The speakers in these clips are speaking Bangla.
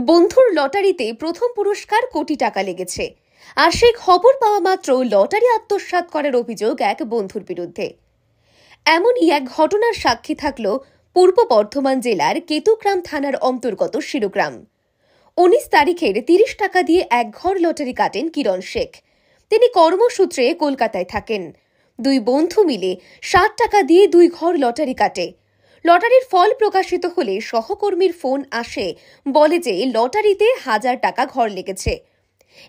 বন্ধুর লটারিতে প্রথম পুরস্কার কোটি টাকা লেগেছে, আর সেই খবর পাওয়া মাত্র লটারি আত্মসাৎ করার অভিযোগ এক বন্ধুর বিরুদ্ধে। এমনই এক ঘটনার সাক্ষী থাকল পূর্ব বর্ধমান জেলার কেতুগ্রাম থানার অন্তর্গত শিরোগ্রাম। 19 তারিখের 30 টাকা দিয়ে এক ঘর লটারি কাটেন কিরণ শেখ। তিনি কর্মসূত্রে কলকাতায় থাকেন। দুই বন্ধু মিলে 60 টাকা দিয়ে 2 ঘর লটারি কাটে। লটারির ফল প্রকাশিত হলে সহকর্মীর ফোন আসে, বলে যে লটারিতে 1000 টাকা ঘর লেগেছে।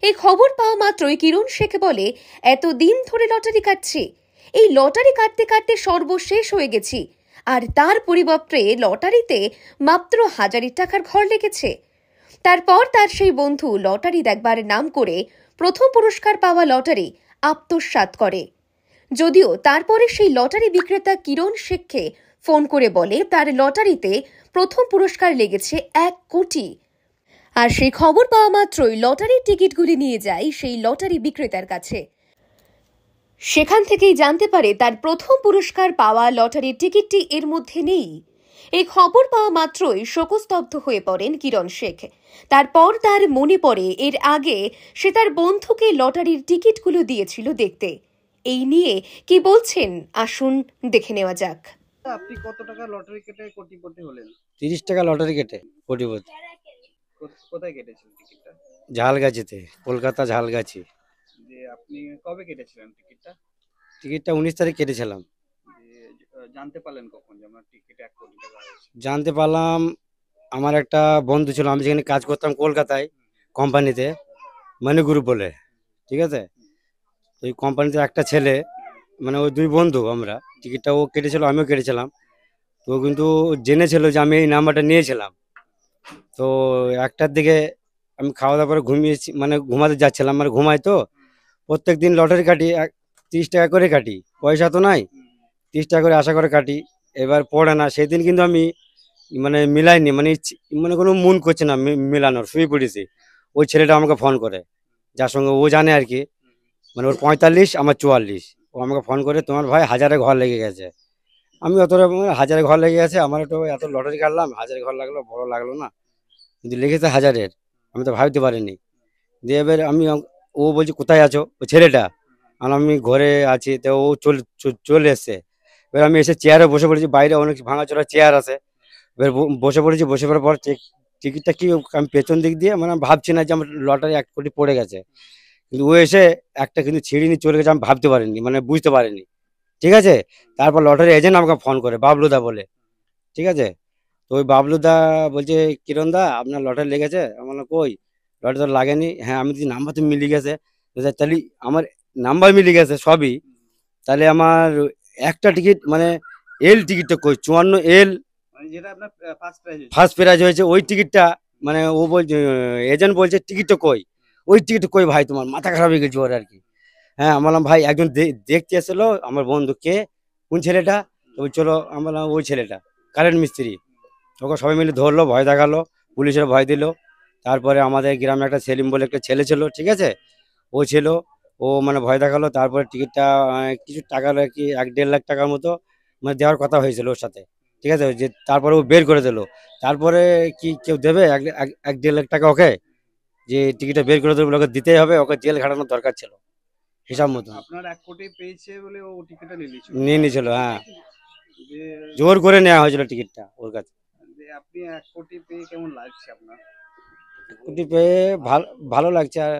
এই খবর পাওয়া মাত্রই কিরণ শেখ বলে, এতদিন ধরে লটারি কাটছি, এই লটারি কাটতে কাটতে সর্বশেষ হয়ে গেছি, আর তার পরিবর্তে লটারিতে মাত্র 1000 টাকার ঘর লেগেছে। তারপর তার সেই বন্ধু লটারি দেখবার নাম করে প্রথম পুরস্কার পাওয়া লটারি আত্মসাৎ করে। যদিও তারপরে সেই লটারি বিক্রেতা কিরণ শেখকে ফোন করে বলে তার লটারিতে প্রথম পুরস্কার লেগেছে 1 কোটি। আর সেই খবর পাওয়া মাত্রই লটারির টিকিটগুলি নিয়ে যায় সেই লটারি বিক্রেতার কাছে। সেখান থেকেই জানতে পারে তার প্রথম পুরস্কার পাওয়া লটারির টিকিটটি এর মধ্যে নেই। এই খবর পাওয়া মাত্রই শোকস্তব্ধ হয়ে পড়েন কিরণ শেখ। তারপর তার মনে পড়ে এর আগে সে তার বন্ধুকে লটারির টিকিটগুলো দিয়েছিল দেখতে। এই নিয়ে কি বলছেন আসুন দেখে নেওয়া যাক। আপনি কত টাকা লটারি কেটে কোটিপতি হলেন? 30 টাকা লটারি কেটে কোটিপতি। কোথায় কেটেছিলেন টিকিটটা? ঝালগাছিতে, কলকাতা ঝালগাছি। যে আপনি কবে কেটেছিলেন টিকিটটা? টিকিটটা 19 তারিখ কেটেছিলাম। জানতে পারলেন কখন যে আমার টিকিটে 1 কোটি টাকা আছে? জানতে পারলাম, আমার একটা বন্ধু ছিল, আমি যেখানে কাজ করতাম কলকাতায় কোম্পানিতে, মানে গ্রুপ বলে, ঠিক আছে। তো ওই কোম্পানিতে একটা ছেলে, মানে ওই দুই বন্ধু, আমরা টিকিটটা ও কেটেছিল, আমিও কেটেছিলাম। তো ও কিন্তু জেনেছিল যে আমি এই নাম্বারটা নিয়েছিলাম। তো 1টার দিকে আমি খাওয়া দাওয়া করে ঘুমিয়েছি, মানে ঘুমাতে যাচ্ছিলাম, মানে ঘুমাই তো। প্রত্যেক দিন লটারি কাটি, 30 টাকা করে কাটি, পয়সা তো নাই, 30 টাকা করে আশা করে কাটি। এবার পড়ে না, সেদিন কিন্তু আমি মানে মিলাইনি, মানে মানে কোনো মন করছে না মিলানোর, শুয়ে পড়েছি। ওই ছেলেটা আমাকে ফোন করে, যার সঙ্গে ও জানে আর কি, মানে ওর 45 আমার 44। ও আমাকে ফোন করে, তোমার ভাই 1000 ঘর লেগে গেছে। আমি অতটা 1000 ঘর লেগে গেছে, আমার একটু এত লটারি কাটলাম, 1000 ঘর লাগলো, বড় লাগলো না, কিন্তু লেগেছে 1000-এর, আমি তো ভাবতে পারিনি। দিয়ে এবার ও বলছে কোথায় আছো, ও ছেলেটা। আর আমি ঘরে আছি, তো ও চলে এসছে। এবার আমি এসে চেয়ারে বসে পড়েছি, বাইরে অনেক ভাঙাচোরা চেয়ার আছে। এবার বসে পড়েছি, বসে পড়ার পর টিকিটটা কি, আমি পেছন দিক দিয়ে, মানে ভাবছি না যে আমার লটারি 1 কোটি পড়ে গেছে, কিন্তু ও এসে একটা কিন্তু ছিঁড়ে নিয়ে চলে গেছে, আমি ভাবতে পারিনি, মানে বুঝতে পারিনি, ঠিক আছে। তারপর লটারি এজেন্ট আমাকে ফোন করে, বাবলুদা বলে, ঠিক আছে। তো ওই বাবলুদা বলছে, কিরণ দা আপনার লটারি লেগেছে? আমার বললাম, কই লটারি তো লাগেনি। হ্যাঁ, আমি যদি নাম্বার তো মিলে গেছে। তাহলে আমার নাম্বার মিলে গেছে সবই, তাহলে আমার একটা টিকিট, মানে এল টিকিটটা কই, 54L মানে যেটা আপনার ফার্স্ট প্রাইজ হয়েছে? ফার্স্ট প্রাইজ হয়েছে ওই টিকিটটা, মানে ও বলছে, এজেন্ট বলছে টিকিটটা কই, ওই টিকিট কই ভাই, তোমার মাথা খারাপ হয়ে গেছে ওর আর কি। হ্যাঁ, আমি বললাম ভাই একজন দেখতে এসেছিলো আমার বন্ধু, কে কোন ছেলেটা? তো চলো, আমি বললাম ওই ছেলেটা, কারেন্ট মিস্ত্রি। ওকে সবাই মিলে ধরলো, ভয় দেখালো, পুলিশের ভয় দিল। তারপরে আমাদের গ্রামে একটা সেলিম বলে একটা ছেলে ছিল, ঠিক আছে, ও ছিল, ও মানে ভয় দেখালো। তারপরে টিকিটটা কিছু টাকা আর কি, 1-1.5 লাখ টাকার মতো মানে দেওয়ার কথা হয়েছিল ওর সাথে, ঠিক আছে, যে তারপরে ও বের করে দিল। তারপরে কি কেউ দেবে 1-1.5 লাখ টাকা ওকে? যে টিকিটটা বের করে দেবে, ওকে দিতেই হবে, ওকে জেল খাটানোর দরকার ছিল হিসাব মতো। আপনার 1 কোটি পেয়েছে বলে ও টিকিটটা নিয়ে নিয়েছিল? নিয়ে নিয়েছিল, হ্যাঁ, যে জোর করে নেওয়া হয়েছিল টিকিটটা ওর কাছে। যে আপনি 1 কোটি পেয়ে কেমন লাগছে আপনার? কোটি পেয়ে ভালো ভালো লাগছে। আর